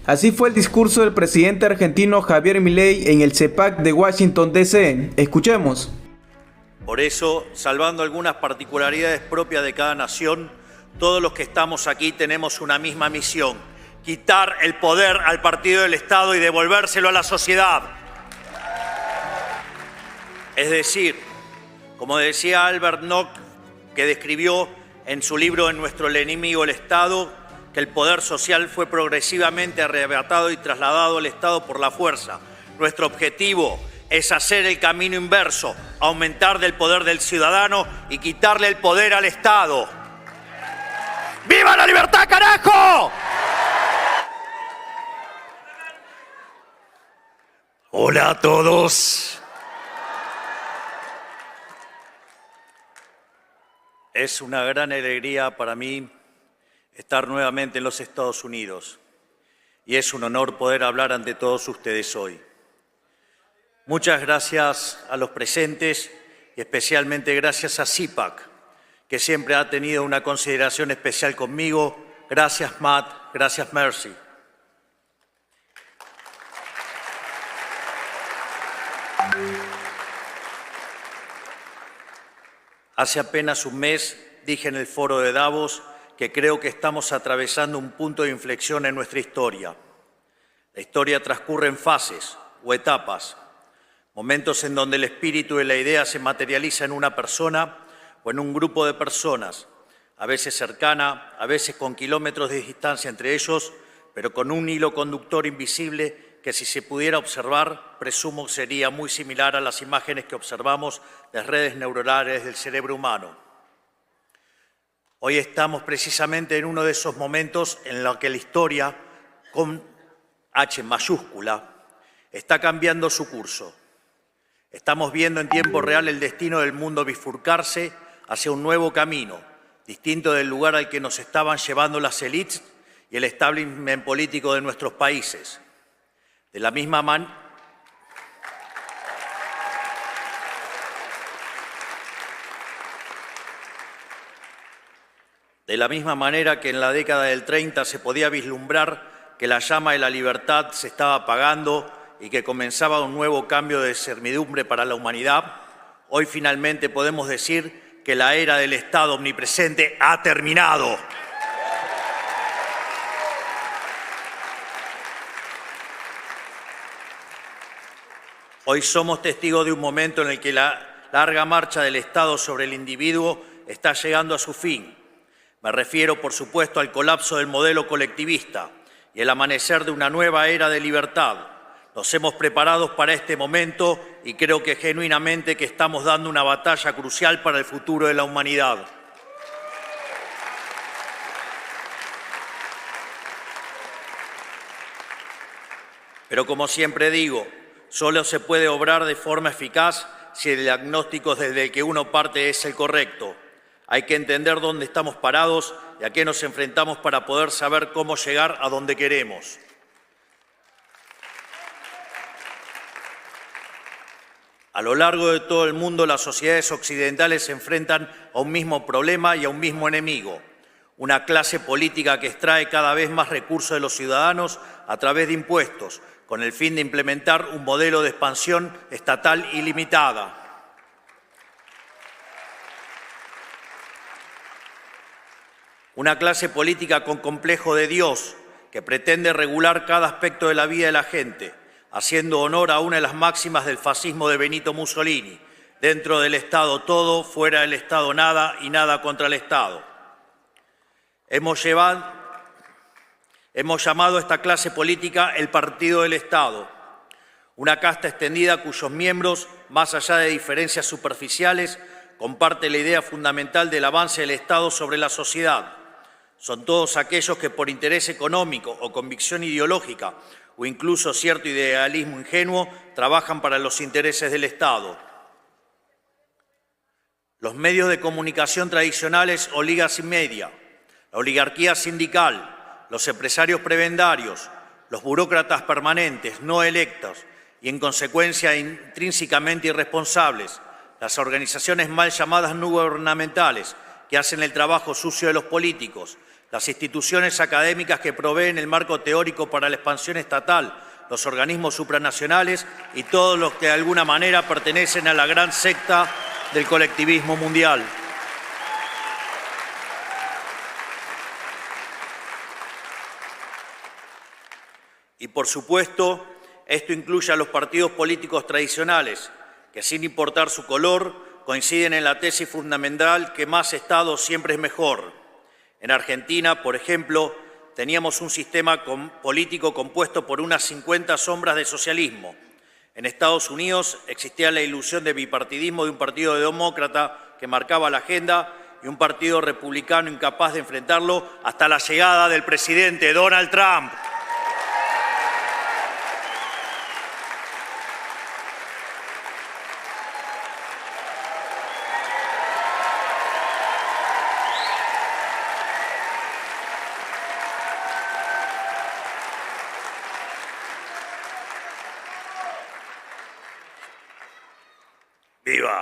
Así fue el discurso del presidente argentino Javier Milei en el CEPAC de Washington, D.C. Escuchemos. Por eso, salvando algunas particularidades propias de cada nación, todos los que estamos aquí tenemos una misma misión: quitar el poder al partido del Estado y devolvérselo a la sociedad. Es decir, como decía Albert Nock, que describió en su libro En nuestro enemigo el Estado, que el poder social fue progresivamente arrebatado y trasladado al Estado por la fuerza. Nuestro objetivo es hacer el camino inverso, aumentar del poder del ciudadano y quitarle el poder al Estado. ¡Viva la libertad, carajo! Hola a todos. Es una gran alegría para mí estar nuevamente en los Estados Unidos y es un honor poder hablar ante todos ustedes hoy. Muchas gracias a los presentes y especialmente gracias a CEPAC, que siempre ha tenido una consideración especial conmigo. Gracias, Matt. Gracias, Mercy. Hace apenas un mes dije en el foro de Davos que creo que estamos atravesando un punto de inflexión en nuestra historia. La historia transcurre en fases o etapas, momentos en donde el espíritu y la idea se materializa en una persona o en un grupo de personas, a veces cercana, a veces con kilómetros de distancia entre ellos, pero con un hilo conductor invisible que, si se pudiera observar, presumo sería muy similar a las imágenes que observamos de redes neuronales del cerebro humano. Hoy estamos precisamente en uno de esos momentos en los que la historia, con H mayúscula, está cambiando su curso. Estamos viendo en tiempo real el destino del mundo bifurcarse hacia un nuevo camino, distinto del lugar al que nos estaban llevando las élites y el establishment político de nuestros países. De la misma manera que en la década del 30 se podía vislumbrar que la llama de la libertad se estaba apagando y que comenzaba un nuevo cambio de servidumbre para la humanidad, hoy finalmente podemos decir que la era del Estado omnipresente ha terminado. Hoy somos testigos de un momento en el que la larga marcha del Estado sobre el individuo está llegando a su fin. Me refiero, por supuesto, al colapso del modelo colectivista y el amanecer de una nueva era de libertad. Nos hemos preparado para este momento y creo que genuinamente que estamos dando una batalla crucial para el futuro de la humanidad. Pero como siempre digo, solo se puede obrar de forma eficaz si el diagnóstico desde el que uno parte es el correcto. Hay que entender dónde estamos parados y a qué nos enfrentamos para poder saber cómo llegar a donde queremos. A lo largo de todo el mundo, las sociedades occidentales se enfrentan a un mismo problema y a un mismo enemigo: una clase política que extrae cada vez más recursos de los ciudadanos a través de impuestos, con el fin de implementar un modelo de expansión estatal ilimitada. Una clase política con complejo de Dios, que pretende regular cada aspecto de la vida de la gente, haciendo honor a una de las máximas del fascismo de Benito Mussolini: dentro del Estado todo, fuera del Estado nada y nada contra el Estado. Hemos llamado a esta clase política el Partido del Estado, una casta extendida cuyos miembros, más allá de diferencias superficiales, comparten la idea fundamental del avance del Estado sobre la sociedad. Son todos aquellos que, por interés económico o convicción ideológica, o incluso cierto idealismo ingenuo, trabajan para los intereses del Estado. Los medios de comunicación tradicionales o ligas y media, la oligarquía sindical, los empresarios prebendarios, los burócratas permanentes no electos y, en consecuencia, intrínsecamente irresponsables, las organizaciones mal llamadas no gubernamentales que hacen el trabajo sucio de los políticos, las instituciones académicas que proveen el marco teórico para la expansión estatal, los organismos supranacionales y todos los que de alguna manera pertenecen a la gran secta del colectivismo mundial. Y por supuesto, esto incluye a los partidos políticos tradicionales, que sin importar su color, coinciden en la tesis fundamental que más Estado siempre es mejor. En Argentina, por ejemplo, teníamos un sistema político compuesto por unas 50 sombras de socialismo. En Estados Unidos existía la ilusión de bipartidismo de un partido demócrata que marcaba la agenda y un partido republicano incapaz de enfrentarlo hasta la llegada del presidente Donald Trump. ¡Viva!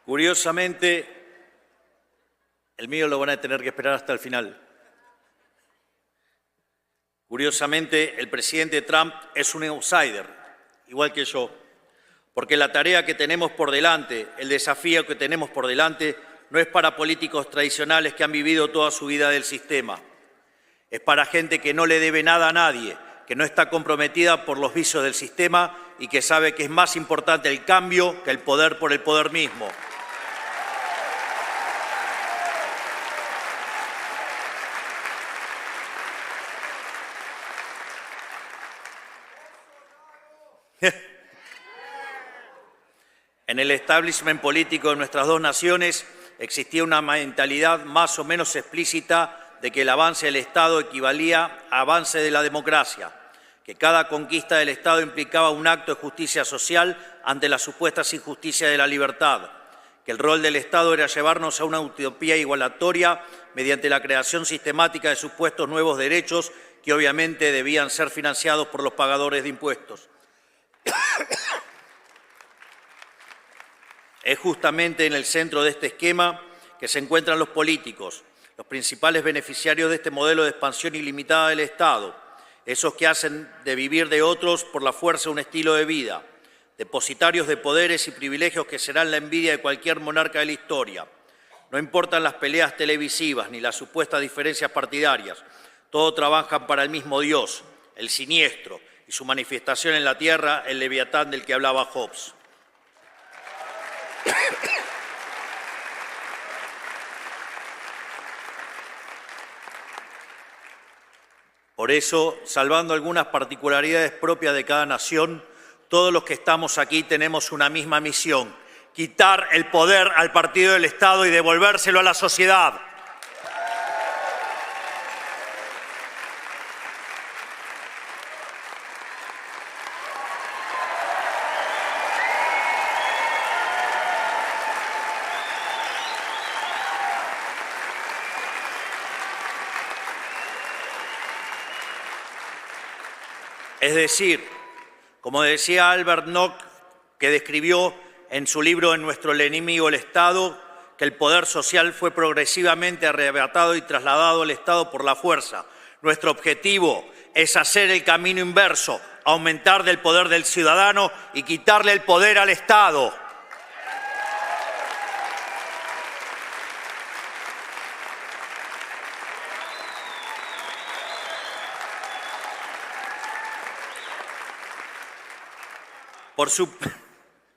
Curiosamente, el mío lo van a tener que esperar hasta el final. Curiosamente, el presidente Trump es un outsider, igual que yo, porque la tarea que tenemos por delante, el desafío que tenemos por delante, no es para políticos tradicionales que han vivido toda su vida del sistema. Es para gente que no le debe nada a nadie, que no está comprometida por los vicios del sistema y que sabe que es más importante el cambio que el poder por el poder mismo. En el establishment político de nuestras dos naciones existía una mentalidad más o menos explícita de que el avance del Estado equivalía a avance de la democracia, que cada conquista del Estado implicaba un acto de justicia social ante las supuestas injusticias de la libertad, que el rol del Estado era llevarnos a una utopía igualatoria mediante la creación sistemática de supuestos nuevos derechos que obviamente debían ser financiados por los pagadores de impuestos. Es justamente en el centro de este esquema que se encuentran los políticos, los principales beneficiarios de este modelo de expansión ilimitada del Estado, esos que hacen de vivir de otros por la fuerza un estilo de vida, depositarios de poderes y privilegios que serán la envidia de cualquier monarca de la historia. No importan las peleas televisivas ni las supuestas diferencias partidarias, todos trabajan para el mismo Dios, el siniestro, y su manifestación en la tierra, el leviatán del que hablaba Hobbes. Por eso, salvando algunas particularidades propias de cada nación, todos los que estamos aquí tenemos una misma misión: quitar el poder al partido del Estado y devolvérselo a la sociedad. Es decir, como decía Albert Nock, que describió en su libro En nuestro enemigo el Estado, que el poder social fue progresivamente arrebatado y trasladado al Estado por la fuerza. Nuestro objetivo es hacer el camino inverso, aumentar del poder del ciudadano y quitarle el poder al Estado.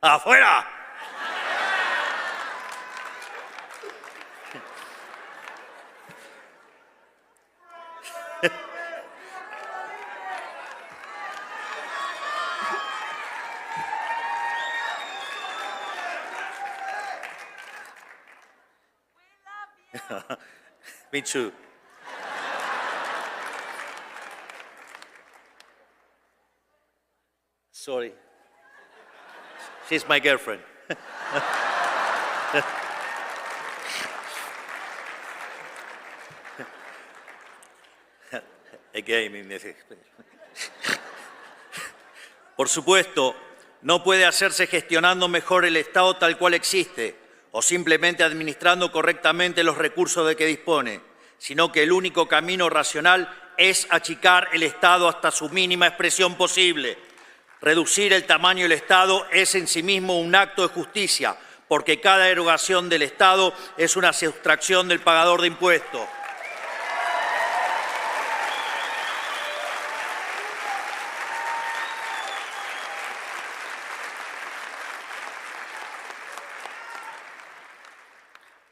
¡Afuera! Me too. Sorry. She's my girlfriend. Por supuesto, no puede hacerse gestionando mejor el Estado tal cual existe o simplemente administrando correctamente los recursos de que dispone, sino que el único camino racional es achicar el Estado hasta su mínima expresión posible. Reducir el tamaño del Estado es en sí mismo un acto de justicia, porque cada erogación del Estado es una sustracción del pagador de impuestos.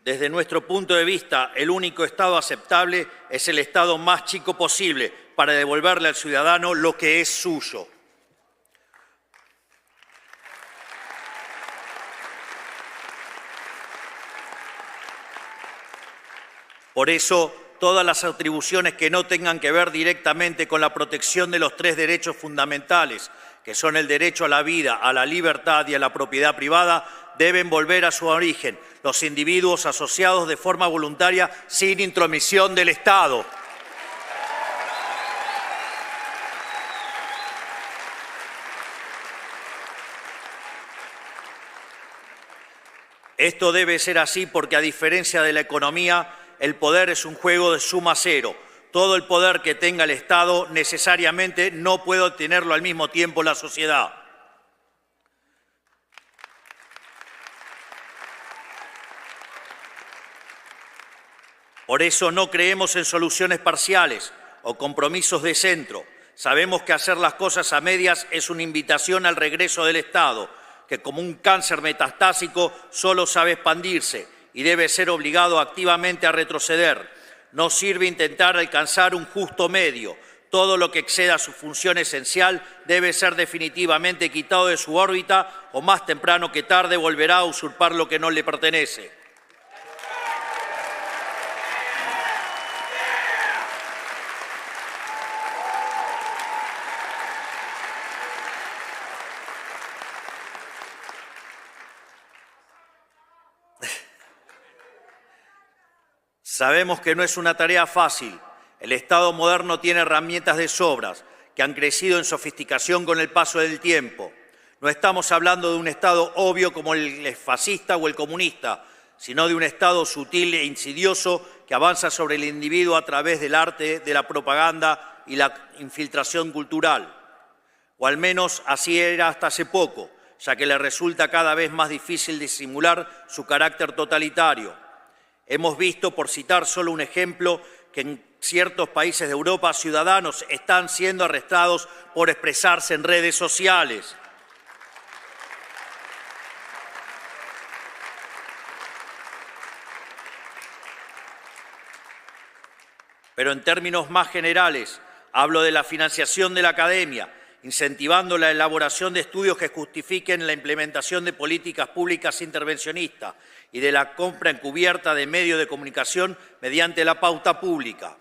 Desde nuestro punto de vista, el único Estado aceptable es el Estado más chico posible para devolverle al ciudadano lo que es suyo. Por eso, todas las atribuciones que no tengan que ver directamente con la protección de los tres derechos fundamentales, que son el derecho a la vida, a la libertad y a la propiedad privada, deben volver a su origen, los individuos asociados de forma voluntaria sin intromisión del Estado. Esto debe ser así porque, a diferencia de la economía, el poder es un juego de suma cero. Todo el poder que tenga el Estado necesariamente no puede obtenerlo al mismo tiempo la sociedad. Por eso no creemos en soluciones parciales o compromisos de centro. Sabemos que hacer las cosas a medias es una invitación al regreso del Estado, que como un cáncer metastásico solo sabe expandirse y debe ser obligado activamente a retroceder. No sirve intentar alcanzar un justo medio. Todo lo que exceda su función esencial debe ser definitivamente quitado de su órbita o más temprano que tarde volverá a usurpar lo que no le pertenece. Sabemos que no es una tarea fácil. El Estado moderno tiene herramientas de sobras que han crecido en sofisticación con el paso del tiempo. No estamos hablando de un Estado obvio como el fascista o el comunista, sino de un Estado sutil e insidioso que avanza sobre el individuo a través del arte, de la propaganda y la infiltración cultural. O al menos así era hasta hace poco, ya que le resulta cada vez más difícil disimular su carácter totalitario. Hemos visto, por citar solo un ejemplo, que en ciertos países de Europa ciudadanos están siendo arrestados por expresarse en redes sociales. Pero en términos más generales, hablo de la financiación de la academia, incentivando la elaboración de estudios que justifiquen la implementación de políticas públicas intervencionistas y de la compra encubierta de medios de comunicación mediante la pauta pública.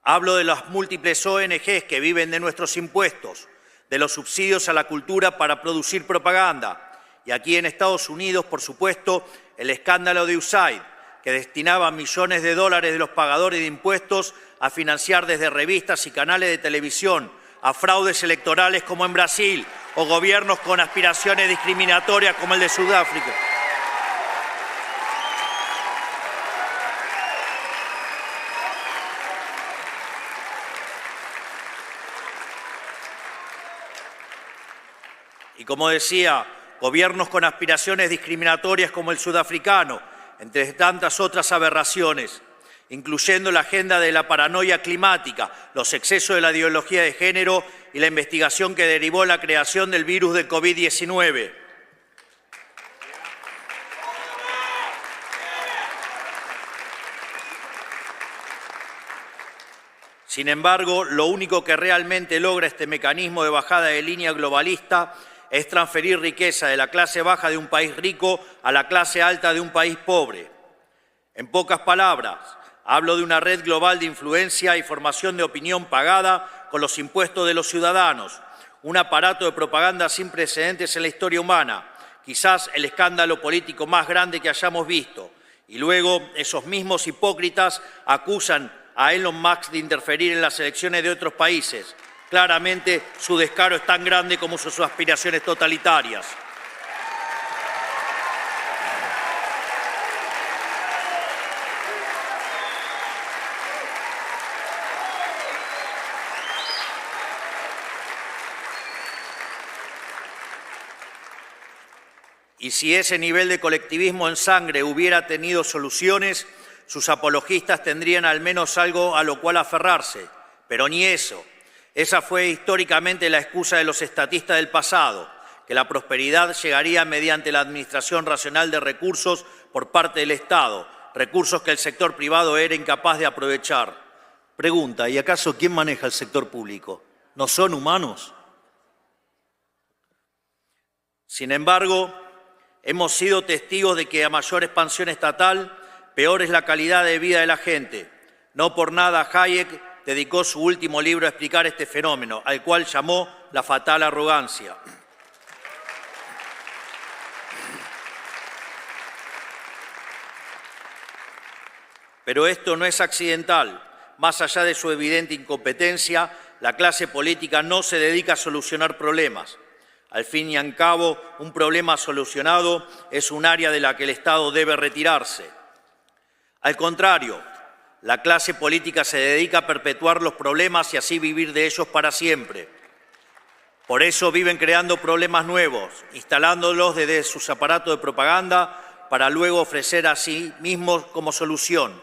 Hablo de las múltiples ONGs que viven de nuestros impuestos, de los subsidios a la cultura para producir propaganda. Y aquí en Estados Unidos, por supuesto, el escándalo de USAID, que destinaba millones de dólares de los pagadores de impuestos a financiar desde revistas y canales de televisión a fraudes electorales como en Brasil o gobiernos con aspiraciones discriminatorias como el de Sudáfrica. Y como decía, gobiernos con aspiraciones discriminatorias como el sudafricano, entre tantas otras aberraciones, incluyendo la agenda de la paranoia climática, los excesos de la ideología de género y la investigación que derivó la creación del virus del COVID-19. Sin embargo, lo único que realmente logra este mecanismo de bajada de línea globalista es transferir riqueza de la clase baja de un país rico a la clase alta de un país pobre. En pocas palabras, hablo de una red global de influencia y formación de opinión pagada con los impuestos de los ciudadanos, un aparato de propaganda sin precedentes en la historia humana, quizás el escándalo político más grande que hayamos visto. Y luego esos mismos hipócritas acusan a Elon Musk de interferir en las elecciones de otros países. Claramente su descaro es tan grande como sus aspiraciones totalitarias. Y si ese nivel de colectivismo en sangre hubiera tenido soluciones, sus apologistas tendrían al menos algo a lo cual aferrarse, pero ni eso. Esa fue históricamente la excusa de los estatistas del pasado, que la prosperidad llegaría mediante la administración racional de recursos por parte del Estado, recursos que el sector privado era incapaz de aprovechar. Pregunta, ¿y acaso quién maneja el sector público? ¿No son humanos? Sin embargo, hemos sido testigos de que a mayor expansión estatal, peor es la calidad de vida de la gente. No por nada Hayek dedicó su último libro a explicar este fenómeno, al cual llamó la fatal arrogancia. Pero esto no es accidental. Más allá de su evidente incompetencia, la clase política no se dedica a solucionar problemas. Al fin y al cabo, un problema solucionado es un área de la que el Estado debe retirarse. Al contrario, la clase política se dedica a perpetuar los problemas y así vivir de ellos para siempre. Por eso viven creando problemas nuevos, instalándolos desde sus aparatos de propaganda para luego ofrecer a sí mismos como solución.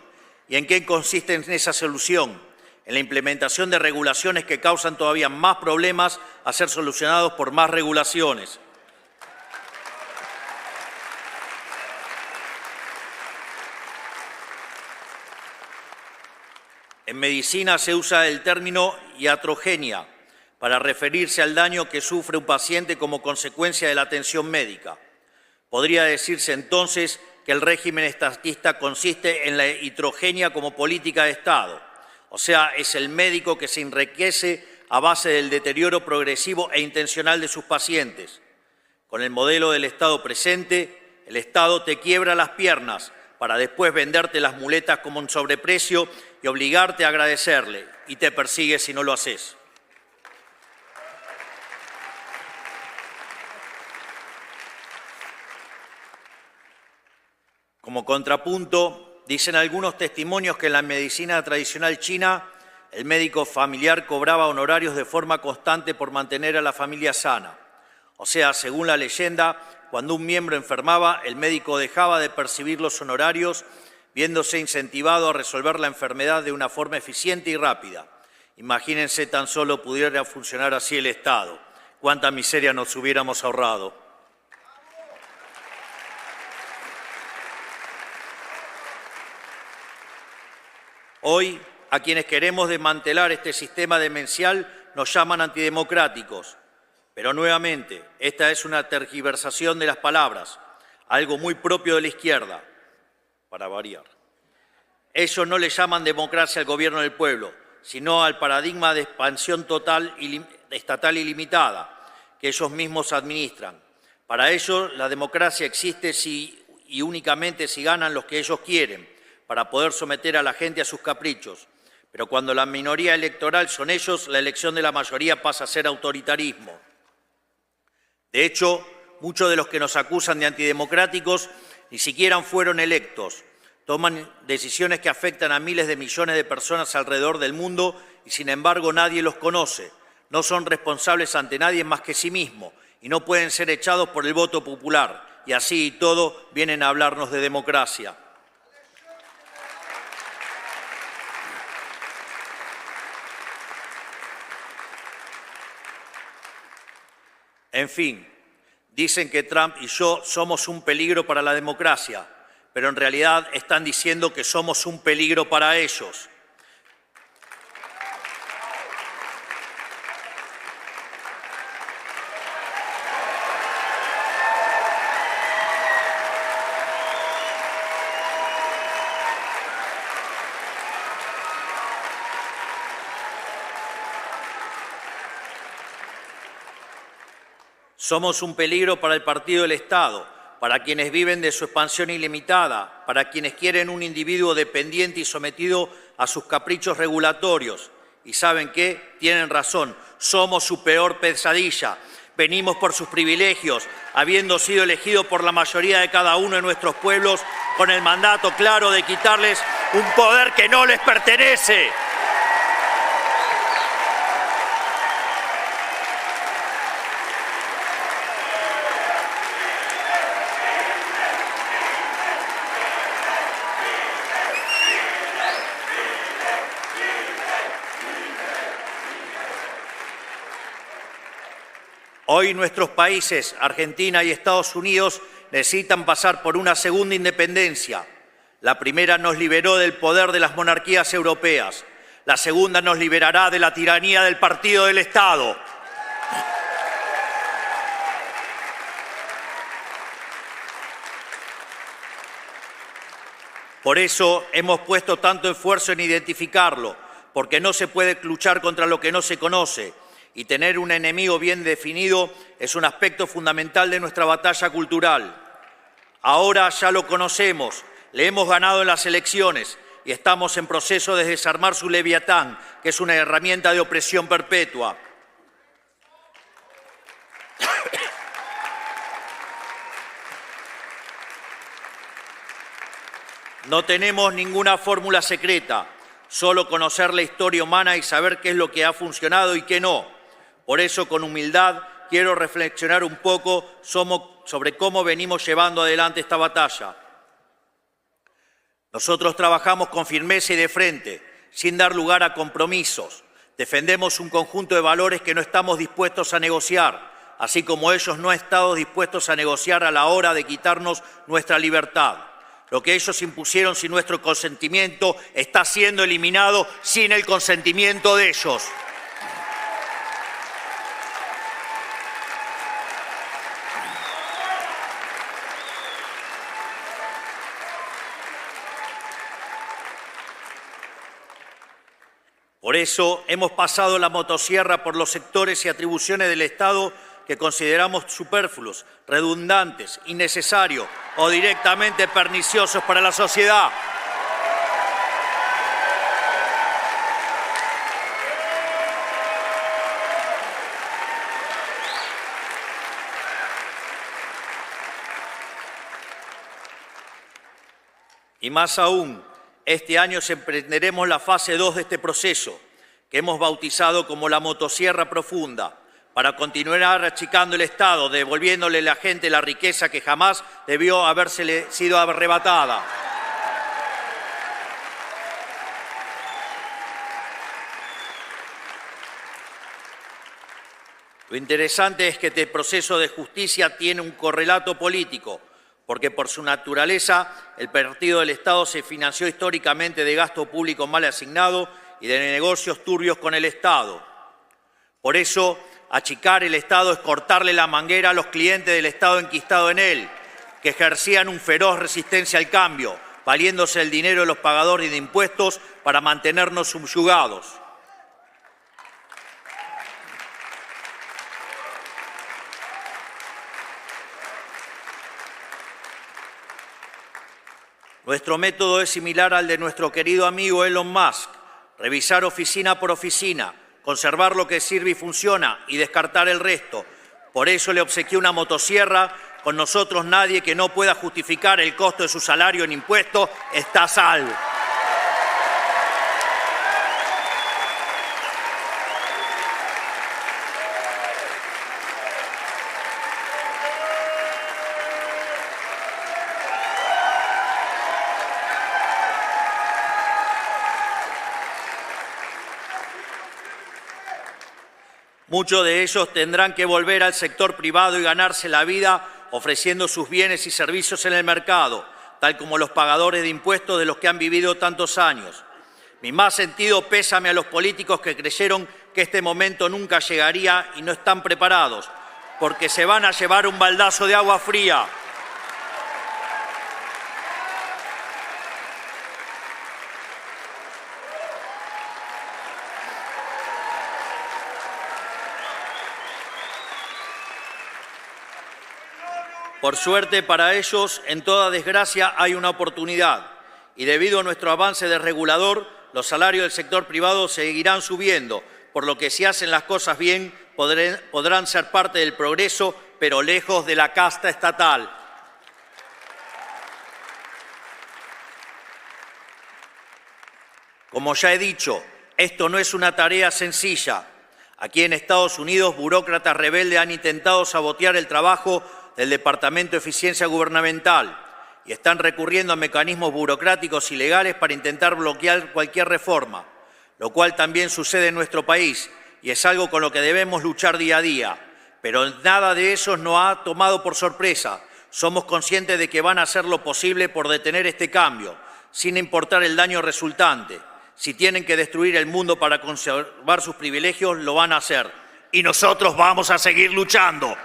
¿Y en qué consiste esa solución? En la implementación de regulaciones que causan todavía más problemas a ser solucionados por más regulaciones. En medicina se usa el término iatrogenia para referirse al daño que sufre un paciente como consecuencia de la atención médica. Podría decirse entonces que el régimen estatista consiste en la iatrogenia como política de Estado, o sea, es el médico que se enriquece a base del deterioro progresivo e intencional de sus pacientes. Con el modelo del Estado presente, el Estado te quiebra las piernas para después venderte las muletas como un sobreprecio y obligarte a agradecerle, y te persigue si no lo haces. Como contrapunto, dicen algunos testimonios que en la medicina tradicional china, el médico familiar cobraba honorarios de forma constante por mantener a la familia sana. O sea, según la leyenda, cuando un miembro enfermaba, el médico dejaba de percibir los honorarios, viéndose incentivado a resolver la enfermedad de una forma eficiente y rápida. Imagínense tan solo pudiera funcionar así el Estado. Cuánta miseria nos hubiéramos ahorrado. Hoy, a quienes queremos desmantelar este sistema demencial nos llaman antidemocráticos. Pero nuevamente, esta es una tergiversación de las palabras, algo muy propio de la izquierda, para variar. Ellos no le llaman democracia al gobierno del pueblo, sino al paradigma de expansión total estatal ilimitada que ellos mismos administran. Para ellos, la democracia existe si y únicamente si ganan los que ellos quieren, para poder someter a la gente a sus caprichos. Pero cuando la minoría electoral son ellos, la elección de la mayoría pasa a ser autoritarismo. De hecho, muchos de los que nos acusan de antidemocráticos ni siquiera fueron electos. Toman decisiones que afectan a miles de millones de personas alrededor del mundo y sin embargo nadie los conoce. No son responsables ante nadie más que sí mismos y no pueden ser echados por el voto popular. Y así y todo vienen a hablarnos de democracia. En fin, dicen que Trump y yo somos un peligro para la democracia, pero en realidad están diciendo que somos un peligro para ellos. Somos un peligro para el partido del Estado, para quienes viven de su expansión ilimitada, para quienes quieren un individuo dependiente y sometido a sus caprichos regulatorios. Y ¿saben qué? Tienen razón, somos su peor pesadilla. Venimos por sus privilegios, habiendo sido elegidos por la mayoría de cada uno de nuestros pueblos, con el mandato claro de quitarles un poder que no les pertenece. Hoy nuestros países, Argentina y Estados Unidos, necesitan pasar por una segunda independencia. La primera nos liberó del poder de las monarquías europeas. La segunda nos liberará de la tiranía del partido del Estado. Por eso hemos puesto tanto esfuerzo en identificarlo, porque no se puede luchar contra lo que no se conoce, y tener un enemigo bien definido es un aspecto fundamental de nuestra batalla cultural. Ahora ya lo conocemos, le hemos ganado en las elecciones y estamos en proceso de desarmar su leviatán, que es una herramienta de opresión perpetua. No tenemos ninguna fórmula secreta, solo conocer la historia humana y saber qué es lo que ha funcionado y qué no. Por eso, con humildad, quiero reflexionar un poco sobre cómo venimos llevando adelante esta batalla. Nosotros trabajamos con firmeza y de frente, sin dar lugar a compromisos. Defendemos un conjunto de valores que no estamos dispuestos a negociar, así como ellos no han estado dispuestos a negociar a la hora de quitarnos nuestra libertad. Lo que ellos impusieron sin nuestro consentimiento está siendo eliminado sin el consentimiento de ellos. Por eso hemos pasado la motosierra por los sectores y atribuciones del Estado que consideramos superfluos, redundantes, innecesarios o directamente perniciosos para la sociedad. Y más aún, este año emprenderemos la fase 2 de este proceso, que hemos bautizado como la motosierra profunda, para continuar achicando el Estado, devolviéndole a la gente la riqueza que jamás debió habérsele sido arrebatada. Lo interesante es que este proceso de justicia tiene un correlato político, porque por su naturaleza el partido del Estado se financió históricamente de gasto público mal asignado y de negocios turbios con el Estado. Por eso, achicar el Estado es cortarle la manguera a los clientes del Estado enquistado en él, que ejercían un feroz resistencia al cambio, valiéndose el dinero de los pagadores de impuestos para mantenernos subyugados. Nuestro método es similar al de nuestro querido amigo Elon Musk: revisar oficina por oficina, conservar lo que sirve y funciona y descartar el resto. Por eso le obsequié una motosierra. Con nosotros nadie que no pueda justificar el costo de su salario en impuestos está a salvo. Muchos de ellos tendrán que volver al sector privado y ganarse la vida ofreciendo sus bienes y servicios en el mercado, tal como los pagadores de impuestos de los que han vivido tantos años. Mi más sentido pésame a los políticos que creyeron que este momento nunca llegaría y no están preparados, porque se van a llevar un baldazo de agua fría. Por suerte para ellos, en toda desgracia hay una oportunidad, y debido a nuestro avance desregulador, los salarios del sector privado seguirán subiendo, por lo que si hacen las cosas bien podrán ser parte del progreso, pero lejos de la casta estatal. Como ya he dicho, esto no es una tarea sencilla. Aquí en Estados Unidos, burócratas rebeldes han intentado sabotear el trabajo del Departamento de Eficiencia Gubernamental y están recurriendo a mecanismos burocráticos y legales para intentar bloquear cualquier reforma, lo cual también sucede en nuestro país y es algo con lo que debemos luchar día a día. Pero nada de eso nos ha tomado por sorpresa. Somos conscientes de que van a hacer lo posible por detener este cambio, sin importar el daño resultante. Si tienen que destruir el mundo para conservar sus privilegios, lo van a hacer. Y nosotros vamos a seguir luchando.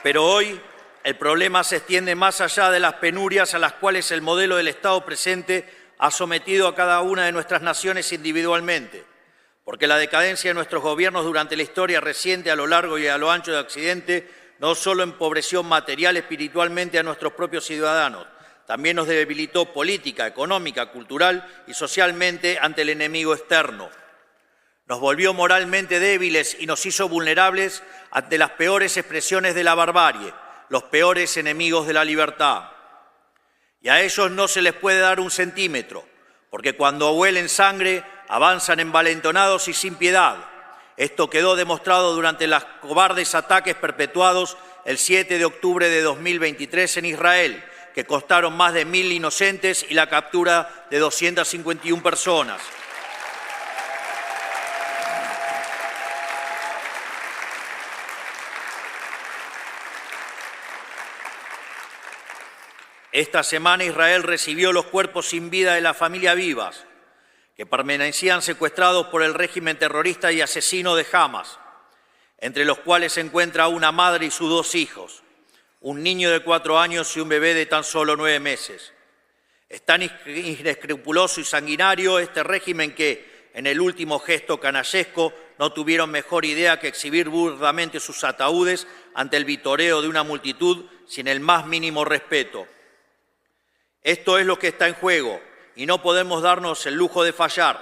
Pero hoy el problema se extiende más allá de las penurias a las cuales el modelo del Estado presente ha sometido a cada una de nuestras naciones individualmente, porque la decadencia de nuestros gobiernos durante la historia reciente a lo largo y a lo ancho de Occidente no solo empobreció material y espiritualmente a nuestros propios ciudadanos, también nos debilitó política, económica, cultural y socialmente ante el enemigo externo. Nos volvió moralmente débiles y nos hizo vulnerables ante las peores expresiones de la barbarie, los peores enemigos de la libertad. Y a ellos no se les puede dar un centímetro, porque cuando huelen sangre avanzan envalentonados y sin piedad. Esto quedó demostrado durante los cobardes ataques perpetuados el 7 de octubre de 2023 en Israel, que costaron más de 1.000 inocentes y la captura de 251 personas. Esta semana Israel recibió los cuerpos sin vida de la familia Vivas, que permanecían secuestrados por el régimen terrorista y asesino de Hamas, entre los cuales se encuentra una madre y sus 2 hijos, un niño de 4 años y un bebé de tan solo 9 meses. Es tan inescrupuloso y sanguinario este régimen que, en el último gesto canallesco, no tuvieron mejor idea que exhibir burdamente sus ataúdes ante el vitoreo de una multitud sin el más mínimo respeto. Esto es lo que está en juego y no podemos darnos el lujo de fallar.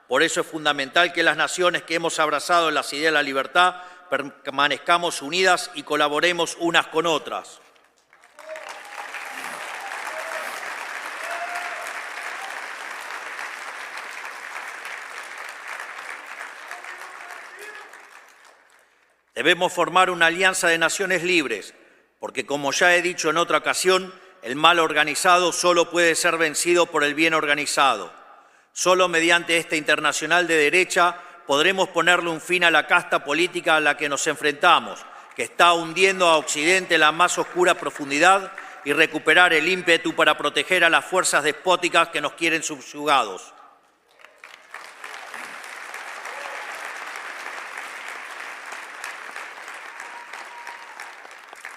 Por eso es fundamental que las naciones que hemos abrazado las ideas de la libertad permanezcamos unidas y colaboremos unas con otras. Debemos formar una alianza de naciones libres, porque como ya he dicho en otra ocasión, el mal organizado solo puede ser vencido por el bien organizado. Solo mediante esta internacional de derecha podremos ponerle un fin a la casta política a la que nos enfrentamos, que está hundiendo a Occidente en la más oscura profundidad, y recuperar el ímpetu para proteger a las fuerzas despóticas que nos quieren subyugados.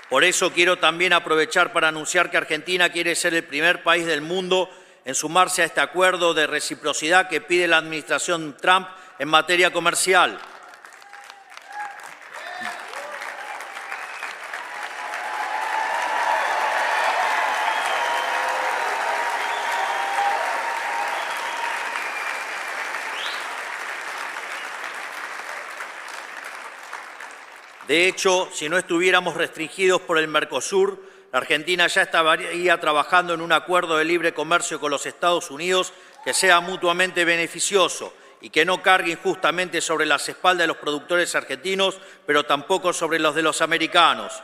Por eso quiero también aprovechar para anunciar que Argentina quiere ser el primer país del mundo en sumarse a este acuerdo de reciprocidad que pide la administración Trump en materia comercial. De hecho, si no estuviéramos restringidos por el Mercosur, la Argentina ya estaría trabajando en un acuerdo de libre comercio con los Estados Unidos que sea mutuamente beneficioso y que no cargue injustamente sobre las espaldas de los productores argentinos, pero tampoco sobre los de los americanos.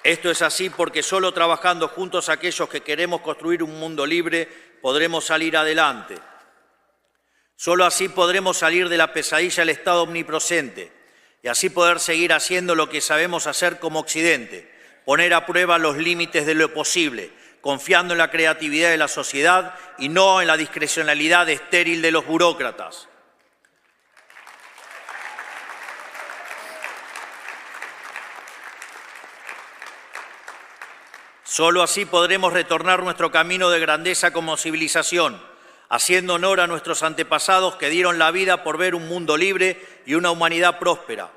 Esto es así porque solo trabajando juntos aquellos que queremos construir un mundo libre podremos salir adelante. Solo así podremos salir de la pesadilla del Estado omnipresente y así poder seguir haciendo lo que sabemos hacer como Occidente, poner a prueba los límites de lo posible, confiando en la creatividad de la sociedad y no en la discrecionalidad estéril de los burócratas. Solo así podremos retornar nuestro camino de grandeza como civilización, haciendo honor a nuestros antepasados que dieron la vida por ver un mundo libre y una humanidad próspera.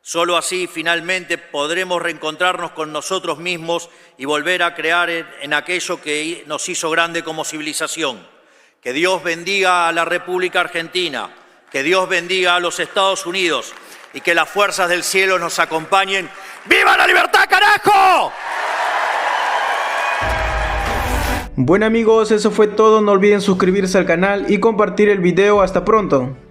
Solo así, finalmente, podremos reencontrarnos con nosotros mismos y volver a crear en aquello que nos hizo grande como civilización. Que Dios bendiga a la República Argentina, que Dios bendiga a los Estados Unidos y que las fuerzas del cielo nos acompañen. ¡Viva la libertad, carajo! Bueno amigos, eso fue todo, no olviden suscribirse al canal y compartir el video, hasta pronto.